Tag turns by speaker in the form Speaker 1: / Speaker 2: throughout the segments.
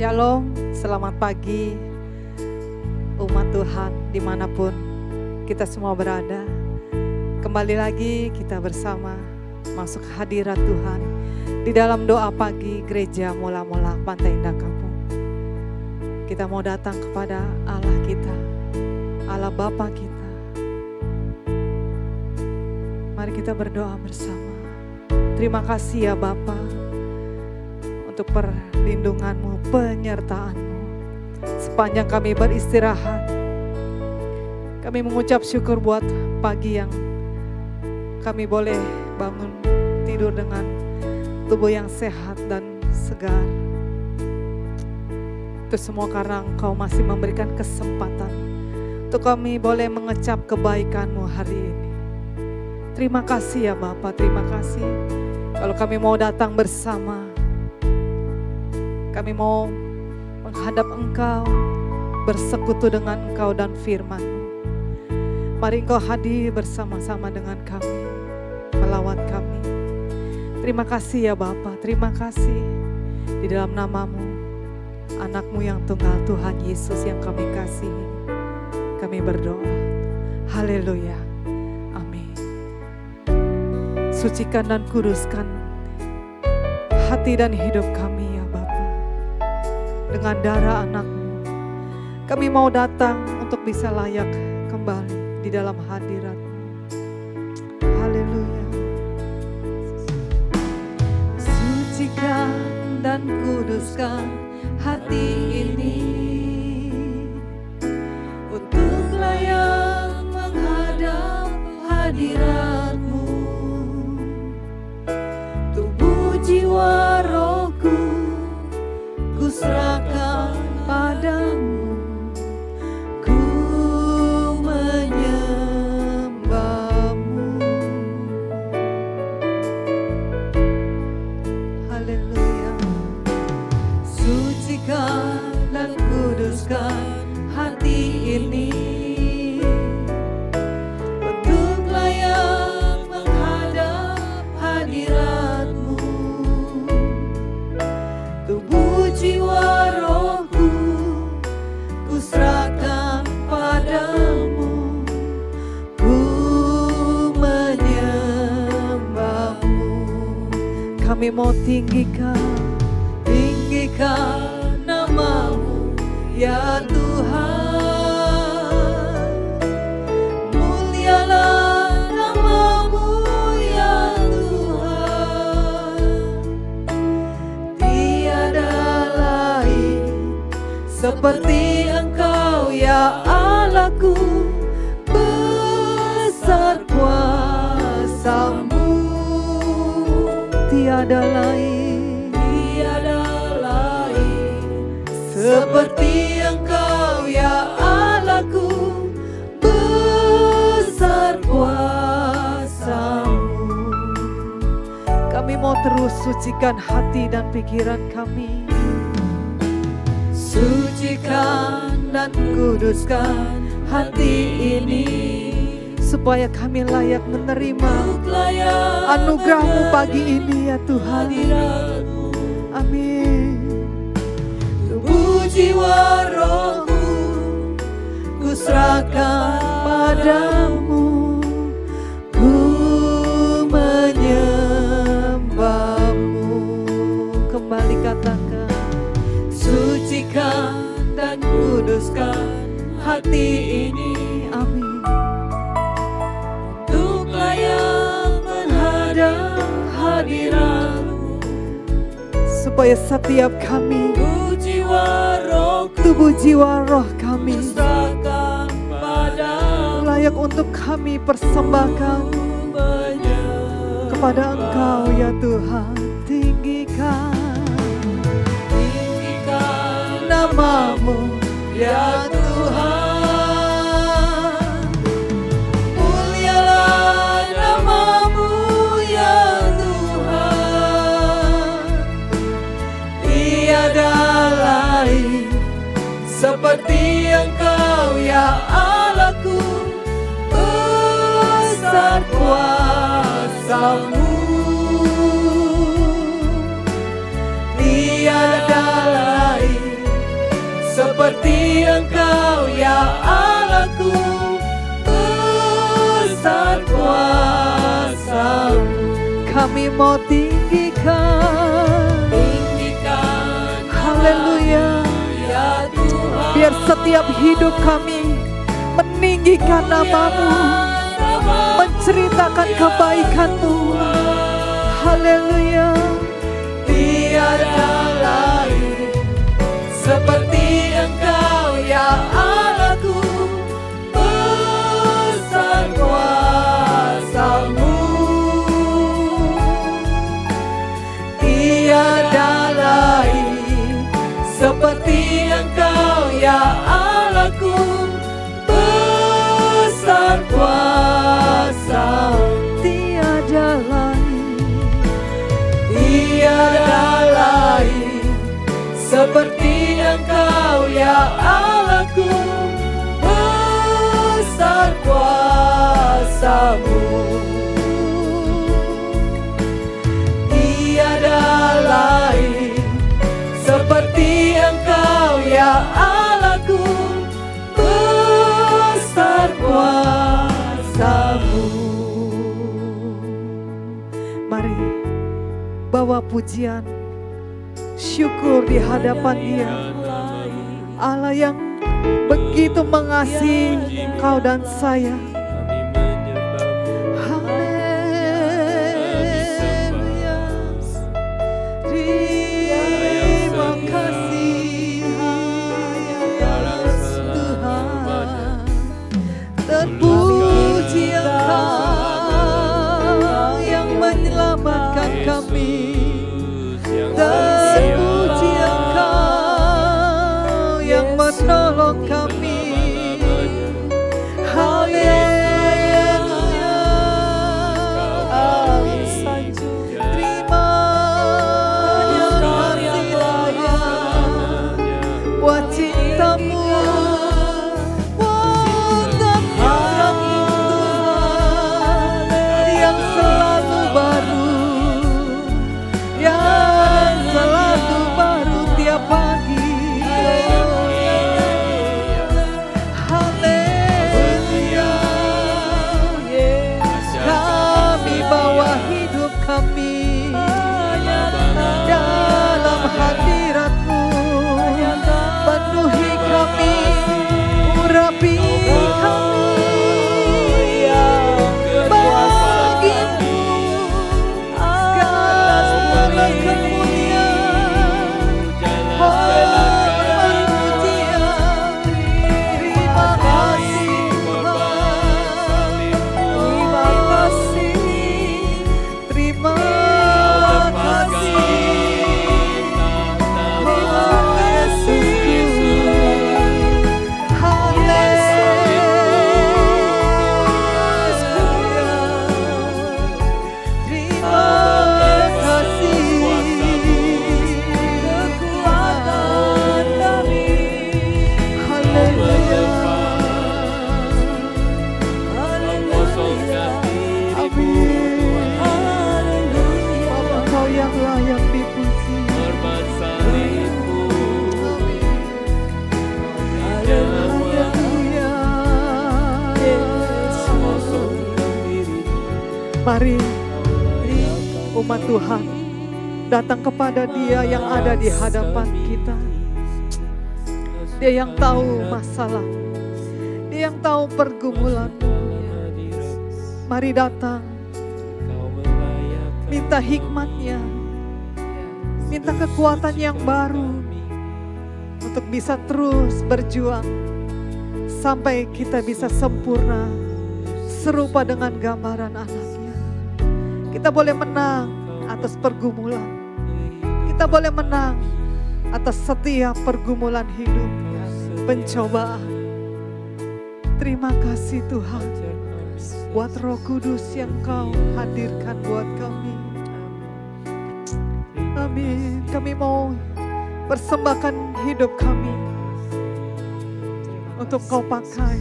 Speaker 1: Shalom, selamat pagi umat Tuhan dimanapun kita semua berada. Kembali lagi kita bersama masuk hadirat Tuhan di dalam doa pagi gereja Mula-Mula Pantai Indah Kapuk. Kita mau datang kepada Allah kita, Allah Bapa kita. Mari kita berdoa bersama. Terima kasih ya Bapa untuk perlindungan-Mu, penyertaan-Mu. Sepanjang kami beristirahat, kami mengucap syukur buat pagi yang kami boleh bangun tidur dengan tubuh yang sehat dan segar. Itu semua karena Engkau masih memberikan kesempatan untuk kami boleh mengecap kebaikan-Mu hari ini. Terima kasih ya Bapa, terima kasih. Kalau kami mau datang bersama, kami mau menghadap Engkau, bersekutu dengan Engkau dan firman-Mu. Mari Engkau hadir bersama-sama dengan kami, melawat kami. Terima kasih ya Bapa, terima kasih. Di dalam nama-Mu, anak-Mu yang tunggal Tuhan Yesus yang kami kasihi, kami berdoa. Haleluya, amin. Sucikan dan kuduskan hati dan hidup kami ya Bapa. Dengan darah anak-Mu, kami mau datang untuk bisa layak kembali di dalam hadirat-Mu. Haleluya. Sucikan dan kuduskan hati ini untuk layak menghadap hadirat-Mu. Tubuh, jiwa, rohku kuserahkan padamu, ku menyembah-Mu. Haleluya. Sucikan dan kuduskan hati ini untuk layak menghadap hadirat-Mu. Tubuh, jiwa, rohku kuserahkan padamu, ku menyembah-Mu. Kami mau tinggikan nama-Mu ya Tuhan. Mulialah nama-Mu ya Tuhan. Tiada lain seperti Engkau ya Allahku, besar kuasa-Mu. Tiada lain seperti Engkau ya Allahku, besar kuasa-Mu. Kami mau terus sucikan hati dan pikiran kami. Sucikan dan kuduskan hati ini supaya kami layak menerima anugerah-Mu pagi ini ya Tuhan. Amin. Tubuh, jiwa, rohku kuserahkan padamu, ku menyembah-Mu. Kembali katakan, sucikan dan kuduskan hati ini, amin, untuk layak menghadap hadirat-Mu, supaya setiap kami, tubuh, jiwa, roh kami layak untuk kami persembahkan kepada Engkau ya Tuhan. Tinggikan nama-Mu ya Tuhan. Mulialah nama-Mu ya Tuhan. Tiada lain seperti Engkau ya Allahku, besar kuasa-Mu. Tiada lain
Speaker 2: seperti Engkau ya Allahku, besar kuasa-Mu.
Speaker 1: Kami mau tinggikan, haleluya,
Speaker 2: ya Tuhan.
Speaker 1: biar setiap hidup kami meninggikan nama-Mu, menceritakan kebaikan-Mu. Haleluya.
Speaker 2: Tiada lain seperti Engkau ya Allahku, besar kuasa-Mu. Tiada lain seperti Engkau ya Allahku, besar kuasa-Mu.
Speaker 1: Tiada lain,
Speaker 2: tiada lain seperti Engkau ya Allahku, besar kuasa-Mu. Tiada lain seperti Engkau ya Allahku, besar kuasa-Mu.
Speaker 1: mari bawa pujian, syukur di hadapan Dia, Allah yang begitu mengasihi engkau dan saya. Haleluya, terima kasih Tuhan, terpuji Engkau yang menyelamatkan kami. Terpuji Engkau yang menolong kami. Haleluya. Terima kasih Tuhan buat cinta-Mu, buat kasih Tuhan yang selalu baru, yang selalu baru tiap pagi. Haleluya. Kami bawa hidup kami dalam hadirat-Mu, penuhi kami, urapi kami bagi-Mu segala kemuliaan, hormat, pujian. Terima kasih Tuhan, terima kasih, terima kasih, terima kasih. Engkau yang layak dipuji. Haleluya. Mari umat Tuhan datang kepada Dia yang ada di hadapan kita. Dia yang tahu masalah, Dia yang tahu pergumulan. Mari datang, minta hikmat-Nya, minta kekuatan yang baru untuk bisa terus berjuang sampai kita bisa sempurna serupa dengan gambaran anaknya. Kita boleh menang atas pergumulan, kita boleh menang atas setiap pergumulan hidup, pencobaan. Terima kasih Tuhan buat Roh Kudus yang Kau hadirkan buat kami. Amin. Kami mau persembahkan hidup kami untuk Kau pakai,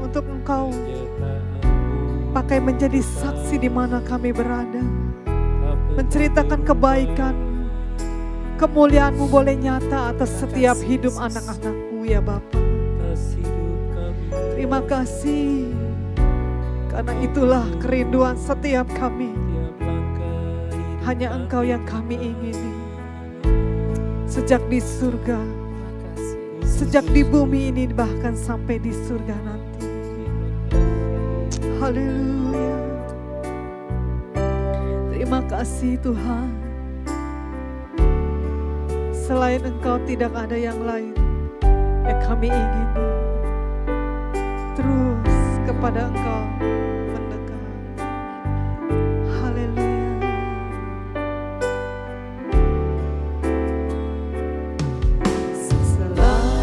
Speaker 1: untuk Engkau pakai menjadi saksi di mana kami berada, menceritakan kebaikan, kemuliaan-Mu boleh nyata atas setiap hidup anak-anak-Mu ya Bapa. Terima kasih, karena itulah kerinduan setiap kami. Hanya Engkau yang kami ingini. Sejak di surga, sejak di bumi ini, bahkan sampai di surga nanti. Haleluya. Terima kasih Tuhan. Selain Engkau tidak ada yang lain yang kami ingini. Terus kepada Engkau mendekat. Haleluya.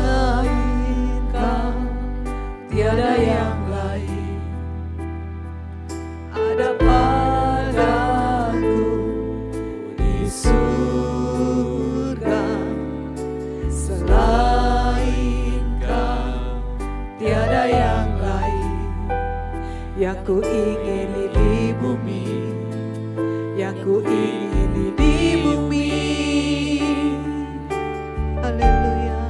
Speaker 2: Selain Kau tiada yang lain. Ada padaku di surga. Selain Kau tiada yang lain. Yang ku ingini di bumi, yang ku ingini di bumi.
Speaker 1: Haleluya.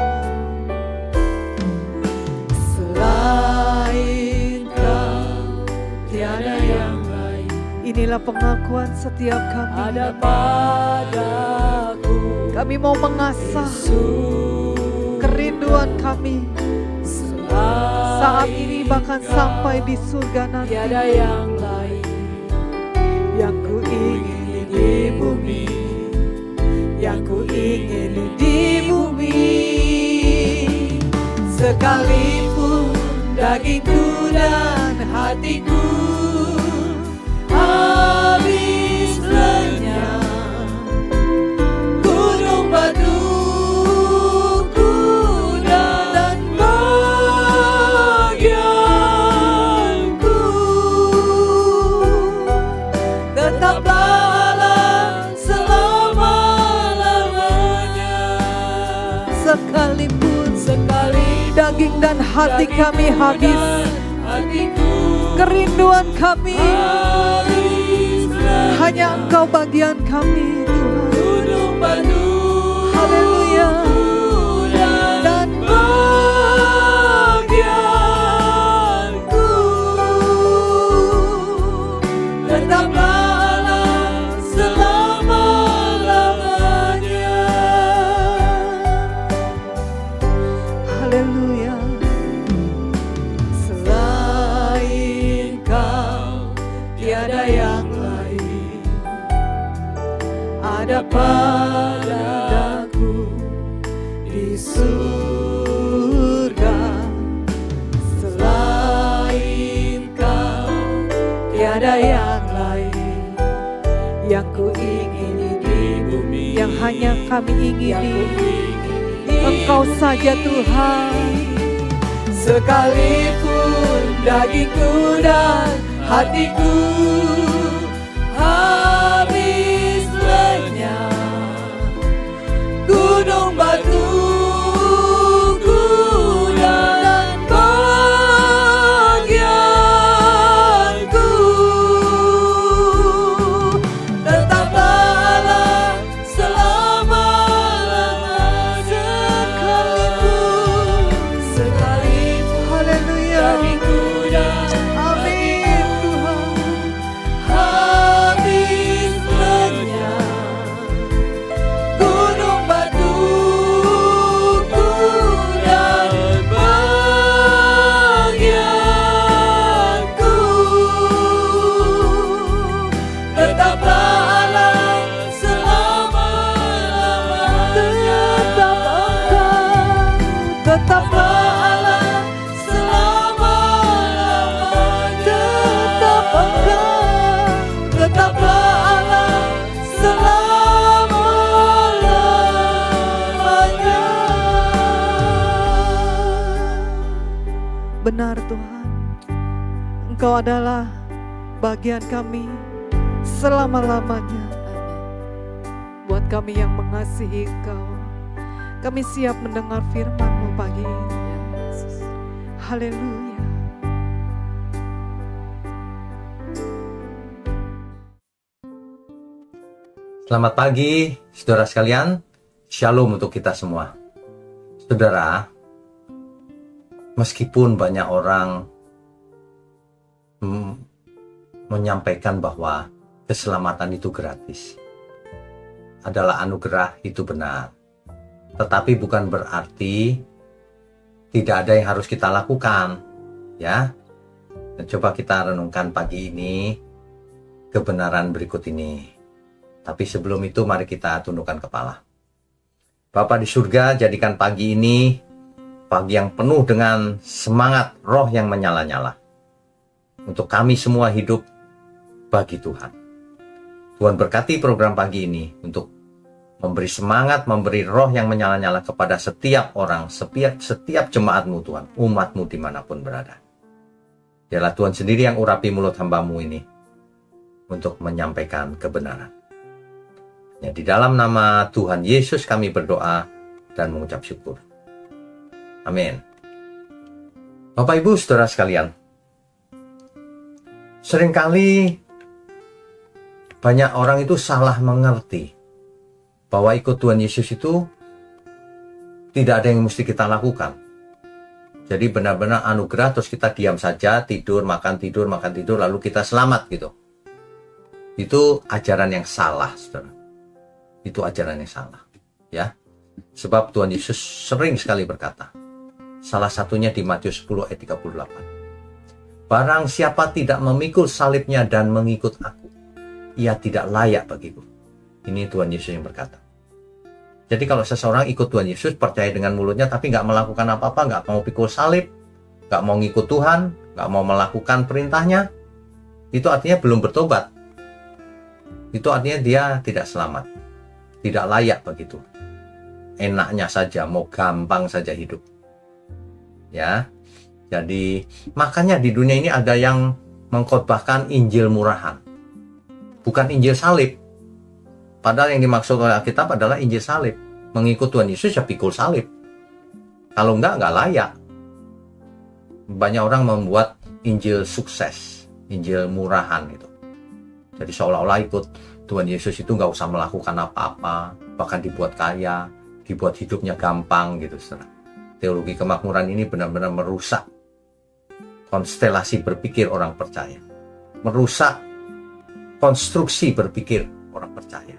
Speaker 2: Selain Kau tiada yang lain.
Speaker 1: Inilah pengakuan setiap kami.
Speaker 2: Ada padaku
Speaker 1: Kami mau mengasah kerinduan kami saat ini, bahkan sampai di surga nanti.
Speaker 2: tiada yang lain. Yang ku ingini di bumi, yang ku ingini di bumi. Sekalipun dagingku dan hatiku habis lenyap, gunung batuku dan bagianku tetaplah Allah selama-lamanya.
Speaker 1: Sekalipun daging dan hati
Speaker 2: dagingku
Speaker 1: kami habis,
Speaker 2: dan hatiku
Speaker 1: kerinduan kami
Speaker 2: habis lenyap,
Speaker 1: hanya Engkau bagian kami Tuhan.
Speaker 2: gunung batu
Speaker 1: Haleluya.
Speaker 2: dan bagianku tetaplah Allah selama-lamanya.
Speaker 1: Haleluya.
Speaker 2: Selain Kau tiada yang lain. Ada padaku di surga. Selain Kau tiada yang lain. Yang ku ingini di bumi,
Speaker 1: Yang hanya kami
Speaker 2: yang
Speaker 1: ingini
Speaker 2: ku ingini di
Speaker 1: Engkau saja Tuhan.
Speaker 2: Sekalipun dagingku dan hatiku habis lenyap, gunung batuku dan bagianku tetaplah Allah selama-lamanya. Sekalipun
Speaker 1: Haleluya.
Speaker 2: dagingku dan
Speaker 1: Amin Tuhan.
Speaker 2: habis lenyap, gunung batuku dan bagianku tetaplah Allah selama-lamanya.
Speaker 1: Tetaplah
Speaker 2: Allah selama-lamanya. Tetaplah Allah selama-lamanya.
Speaker 1: benar Tuhan. Engkau adalah bagian kami selama-lamanya. Buat kami yang mengasihi Engkau, kami siap mendengar firman-Mu pagi ini. Haleluya.
Speaker 3: Selamat pagi, saudara sekalian. Shalom untuk kita semua. Saudara, meskipun banyak orang menyampaikan bahwa keselamatan itu gratis, adalah anugerah, itu benar. Tetapi bukan berarti tidak ada yang harus kita lakukan, ya. Dan coba kita renungkan pagi ini kebenaran berikut ini. Tapi sebelum itu mari kita tundukkan kepala. Bapa di surga, jadikan pagi ini pagi yang penuh dengan semangat roh yang menyala-nyala. Untuk kami semua hidup bagi Tuhan. Tuhan berkati program pagi ini untuk memberi semangat, memberi roh yang menyala-nyala kepada setiap orang, setiap jemaat-Mu Tuhan, umat-Mu dimanapun berada. Biarlah Tuhan sendiri yang urapi mulut hamba-Mu ini untuk menyampaikan kebenaran. Ya, di dalam nama Tuhan Yesus kami berdoa dan mengucap syukur. Amin. Bapak Ibu Saudara sekalian, seringkali banyak orang itu salah mengerti bahwa ikut Tuhan Yesus itu tidak ada yang mesti kita lakukan. Jadi benar-benar anugerah terus kita diam saja, tidur, makan, lalu kita selamat gitu. Itu ajaran yang salah, saudara. Itu ajaran yang salah, ya. Sebab Tuhan Yesus sering sekali berkata, salah satunya di Matius 10 ayat 38. Barang siapa tidak memikul salibnya dan mengikut aku, ia tidak layak bagiku. Ini Tuhan Yesus yang berkata. Jadi kalau seseorang ikut Tuhan Yesus, percaya dengan mulutnya, tapi nggak melakukan apa-apa, nggak mau pikul salib, nggak mau ngikut Tuhan, nggak mau melakukan perintahnya, itu artinya belum bertobat. Itu artinya dia tidak selamat, tidak layak begitu. Enaknya saja, mau gampang saja hidup. Ya, jadi makanya di dunia ini ada yang mengkhotbahkan Injil murahan, bukan Injil salib. Padahal yang dimaksud oleh Alkitab adalah Injil salib. Mengikut Tuhan Yesus ya pikul salib. Kalau enggak layak. Banyak orang membuat Injil sukses, Injil murahan gitu. Jadi seolah-olah ikut Tuhan Yesus itu nggak usah melakukan apa-apa, bahkan dibuat kaya, dibuat hidupnya gampang gitu. Teologi kemakmuran ini benar-benar merusak konstelasi berpikir orang percaya, merusak konstruksi berpikir orang percaya.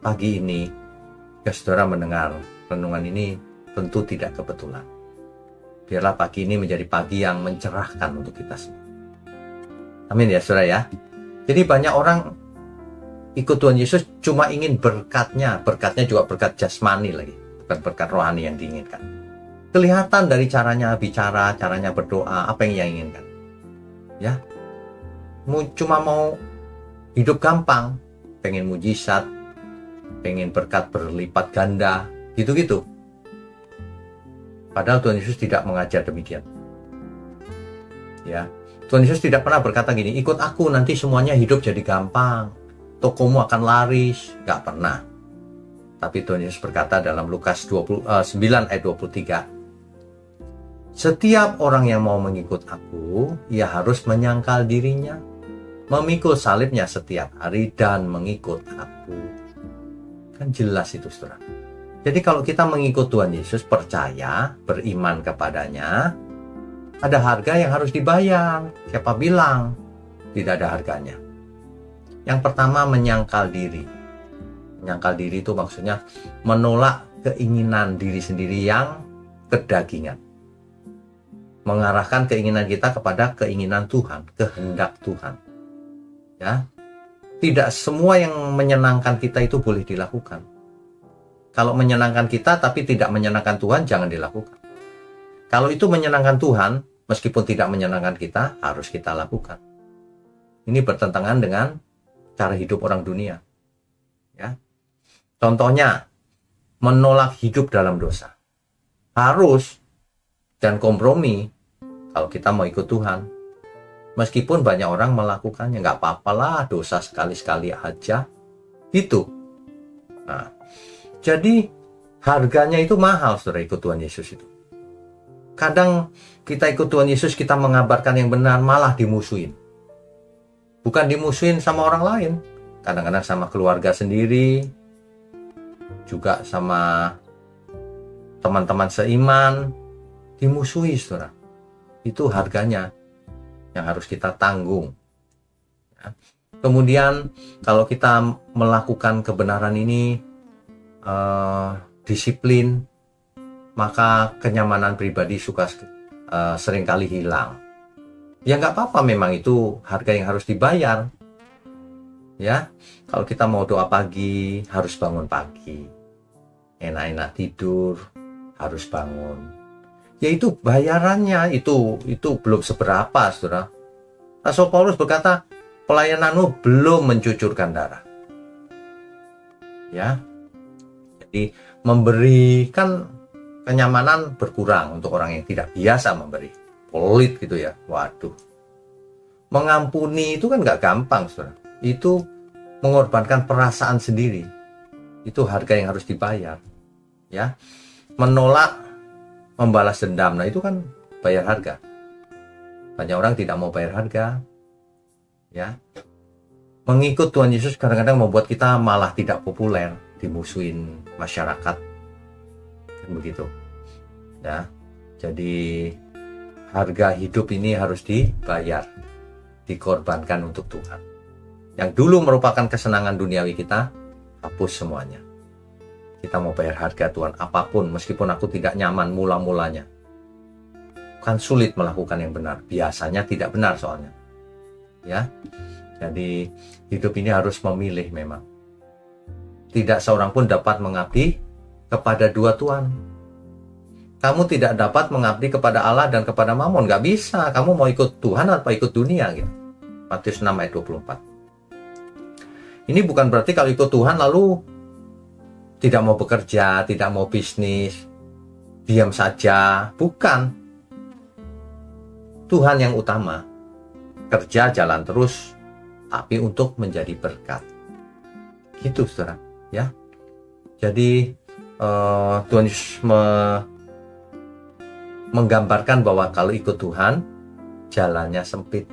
Speaker 3: Pagi ini, saudara mendengar renungan ini tentu tidak kebetulan. Biarlah pagi ini menjadi pagi yang mencerahkan untuk kita semua. Amin ya saudara ya. Jadi banyak orang ikut Tuhan Yesus cuma ingin berkatnya juga berkat jasmani lagi, bukan berkat rohani yang diinginkan. Kelihatan dari caranya bicara, caranya berdoa, apa yang ia inginkan. Ya, cuma mau hidup gampang, pengen mujizat, pengen berkat berlipat ganda, gitu-gitu. Padahal Tuhan Yesus tidak mengajar demikian. Ya, Tuhan Yesus tidak pernah berkata gini, ikut aku nanti semuanya hidup jadi gampang, tokomu akan laris, gak pernah. Tapi Tuhan Yesus berkata dalam Lukas 9 ayat 23, setiap orang yang mau mengikut aku, ia harus menyangkal dirinya, memikul salibnya setiap hari dan mengikut aku. Kan jelas itu saudara. Jadi kalau kita mengikut Tuhan Yesus, percaya, beriman kepadanya, ada harga yang harus dibayar. Siapa bilang tidak ada harganya? Yang pertama, menyangkal diri. Menyangkal diri itu maksudnya menolak keinginan diri sendiri yang kedagingan. Mengarahkan keinginan kita kepada keinginan Tuhan, kehendak Tuhan. Ya. Tidak semua yang menyenangkan kita itu boleh dilakukan. Kalau menyenangkan kita tapi tidak menyenangkan Tuhan, jangan dilakukan. Kalau itu menyenangkan Tuhan, meskipun tidak menyenangkan kita, harus kita lakukan. Ini bertentangan dengan cara hidup orang dunia. Ya. Contohnya, menolak hidup dalam dosa. Harus dan kompromi kalau kita mau ikut Tuhan. Meskipun banyak orang melakukannya, nggak apa-apalah, dosa sekali-sekali aja, gitu. Nah, jadi harganya itu mahal, saudara, ikut Tuhan Yesus itu. Kadang kita ikut Tuhan Yesus, kita mengabarkan yang benar, malah dimusuhin. Bukan dimusuhin sama orang lain, kadang-kadang sama keluarga sendiri, juga sama teman-teman seiman, dimusuhi, saudara. Itu harganya yang harus kita tanggung. Ya. Kemudian kalau kita melakukan kebenaran ini disiplin, maka kenyamanan pribadi seringkali hilang. Ya nggak apa-apa, memang itu harga yang harus dibayar. Ya, kalau kita mau doa pagi harus bangun pagi, enak-enak tidur harus bangun. Ya itu bayarannya, itu belum seberapa, saudara. Rasul Paulus berkata, pelayananmu belum mencucurkan darah. Ya, jadi memberikan kenyamanan berkurang untuk orang yang tidak biasa memberi. Pelit gitu ya, waduh. Mengampuni itu kan nggak gampang, saudara. Itu mengorbankan perasaan sendiri. Itu harga yang harus dibayar. Ya, menolak membalas dendam, nah itu kan bayar harga. Banyak orang tidak mau bayar harga. Ya, mengikut Tuhan Yesus kadang-kadang membuat kita malah tidak populer, dimusuhin masyarakat, kan begitu. Ya, jadi harga hidup ini harus dibayar, dikorbankan untuk Tuhan. Yang dulu merupakan kesenangan duniawi kita, hapus semuanya. Kita mau bayar harga Tuhan apapun, meskipun aku tidak nyaman mula-mulanya. Kan sulit melakukan yang benar, biasanya tidak benar soalnya. Ya, jadi hidup ini harus memilih memang. Tidak seorang pun dapat mengabdi kepada dua Tuhan. Kamu tidak dapat mengabdi kepada Allah dan kepada Mamon, nggak bisa. Kamu mau ikut Tuhan atau ikut dunia gitu. Matius 6 ayat 24. Ini bukan berarti kalau ikut Tuhan lalu tidak mau bekerja, tidak mau bisnis, diam saja. Bukan. Tuhan yang utama. Kerja jalan terus, tapi untuk menjadi berkat. Gitu, saudara. Ya. Jadi Tuhan Yesus menggambarkan bahwa kalau ikut Tuhan, jalannya sempit,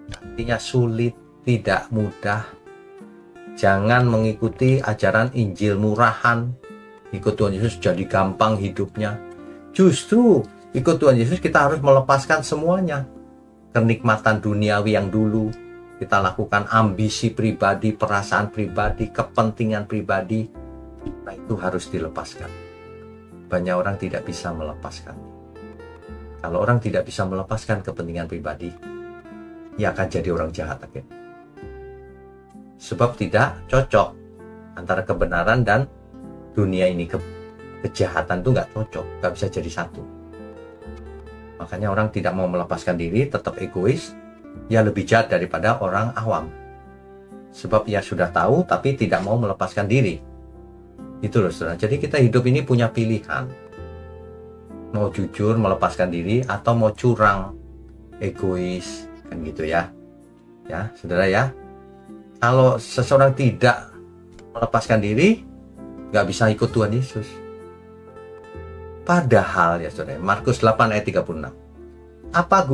Speaker 3: artinya sulit, tidak mudah. Jangan mengikuti ajaran Injil murahan. Ikut Tuhan Yesus jadi gampang hidupnya. Justru ikut Tuhan Yesus kita harus melepaskan semuanya. Kenikmatan duniawi yang dulu kita lakukan, ambisi pribadi, perasaan pribadi, kepentingan pribadi, nah itu harus dilepaskan. Banyak orang tidak bisa melepaskan. Kalau orang tidak bisa melepaskan kepentingan pribadi, ia akan jadi orang jahat akhirnya. Sebab tidak cocok antara kebenaran dan dunia ini. Kejahatan itu nggak cocok, nggak bisa jadi satu. Makanya orang tidak mau melepaskan diri, tetap egois, ia lebih jahat daripada orang awam. Sebab ia sudah tahu tapi tidak mau melepaskan diri. Itu loh, saudara. Jadi kita hidup ini punya pilihan. Mau jujur melepaskan diri atau mau curang, egois, kan gitu ya. Ya, saudara ya. Kalau seseorang tidak melepaskan diri, nggak bisa ikut Tuhan Yesus. Padahal ya saudara, Markus 8 ayat 36. Apa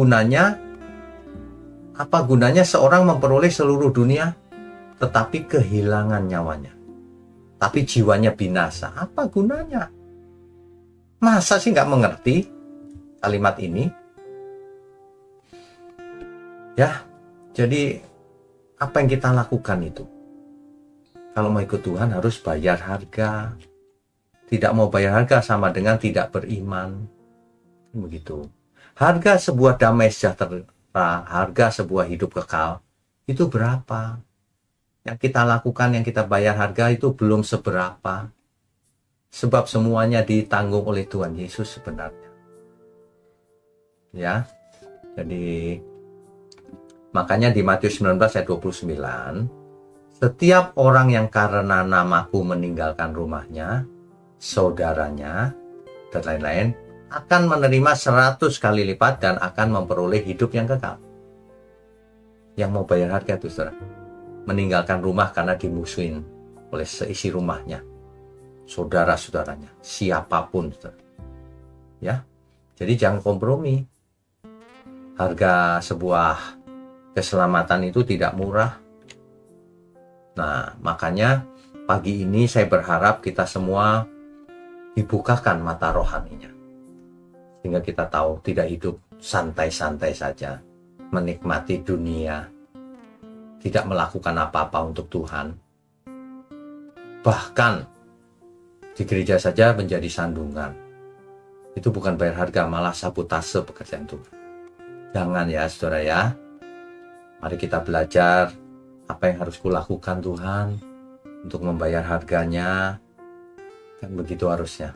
Speaker 3: gunanya seorang memperoleh seluruh dunia tetapi kehilangan nyawanya, tapi jiwanya binasa? Apa gunanya? Masa sih nggak mengerti kalimat ini? Ya, jadi apa yang kita lakukan itu? Kalau mau ikut Tuhan harus bayar harga. Tidak mau bayar harga sama dengan tidak beriman. Begitu. Harga sebuah damai sejahtera, harga sebuah hidup kekal, itu berapa? Yang kita lakukan, yang kita bayar harga itu belum seberapa. Sebab semuanya ditanggung oleh Tuhan Yesus sebenarnya. Ya. Jadi makanya di Matius 19 ayat 29, setiap orang yang karena namaku meninggalkan rumahnya, saudaranya, dan lain-lain, akan menerima 100 kali lipat dan akan memperoleh hidup yang kekal. Yang mau bayar harga itu, saudara. Meninggalkan rumah karena dimusuhin oleh seisi rumahnya, saudara-saudaranya, siapapun, saudara. Ya, jadi jangan kompromi. Harga sebuah keselamatan itu tidak murah. Nah, makanya pagi ini saya berharap kita semua dibukakan mata rohaninya. Sehingga kita tahu tidak hidup santai-santai saja, menikmati dunia, tidak melakukan apa-apa untuk Tuhan. Bahkan di gereja saja menjadi sandungan. Itu bukan bayar harga, malah sabotase pekerjaan Tuhan. Jangan ya saudara ya. Mari kita belajar apa yang harus kulakukan Tuhan untuk membayar harganya. Kan begitu harusnya.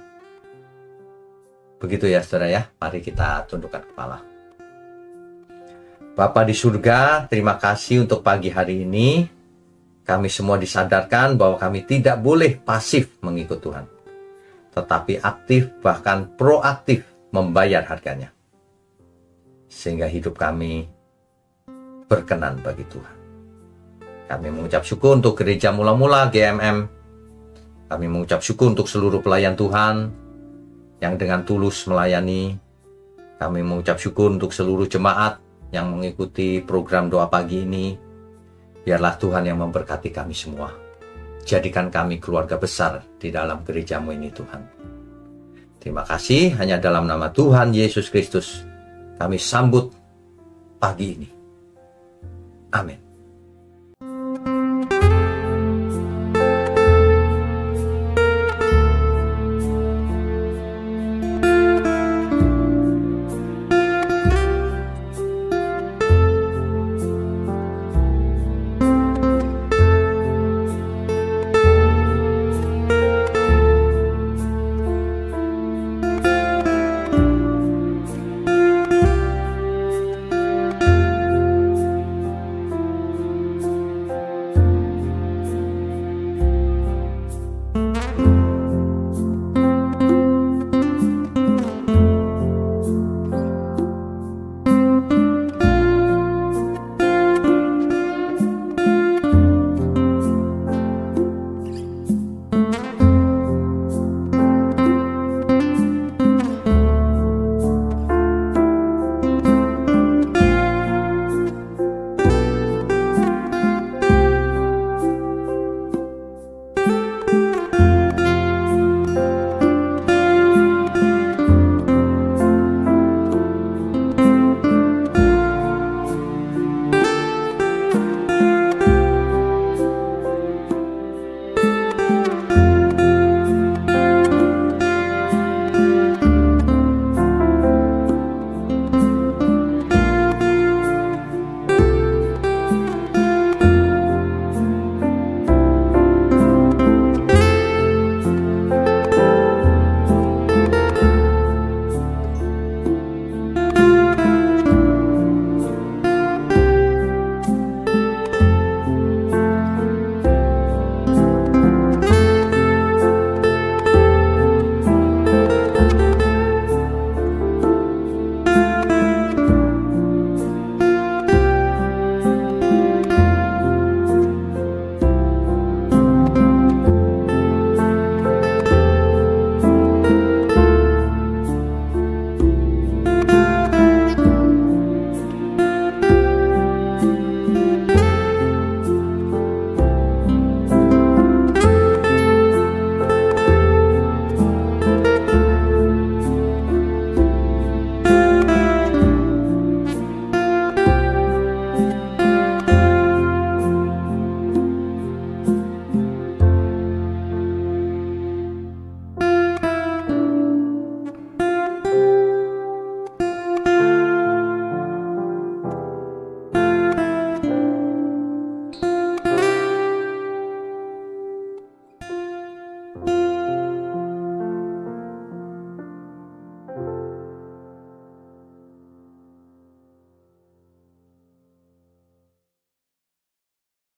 Speaker 3: Begitu ya saudara ya. Mari kita tundukkan kepala. Bapa di surga, terima kasih untuk pagi hari ini. Kami semua disadarkan bahwa kami tidak boleh pasif mengikut Tuhan, tetapi aktif bahkan proaktif membayar harganya. Sehingga hidup kami berkenan bagi Tuhan. Kami mengucap syukur untuk gereja mula-mula GMM. Kami mengucap syukur untuk seluruh pelayan Tuhan yang dengan tulus melayani. Kami mengucap syukur untuk seluruh jemaat yang mengikuti program doa pagi ini. Biarlah Tuhan yang memberkati kami semua. Jadikan kami keluarga besar di dalam gerejamu ini Tuhan. Terima kasih, hanya dalam nama Tuhan Yesus Kristus kami sambut pagi ini. Amin.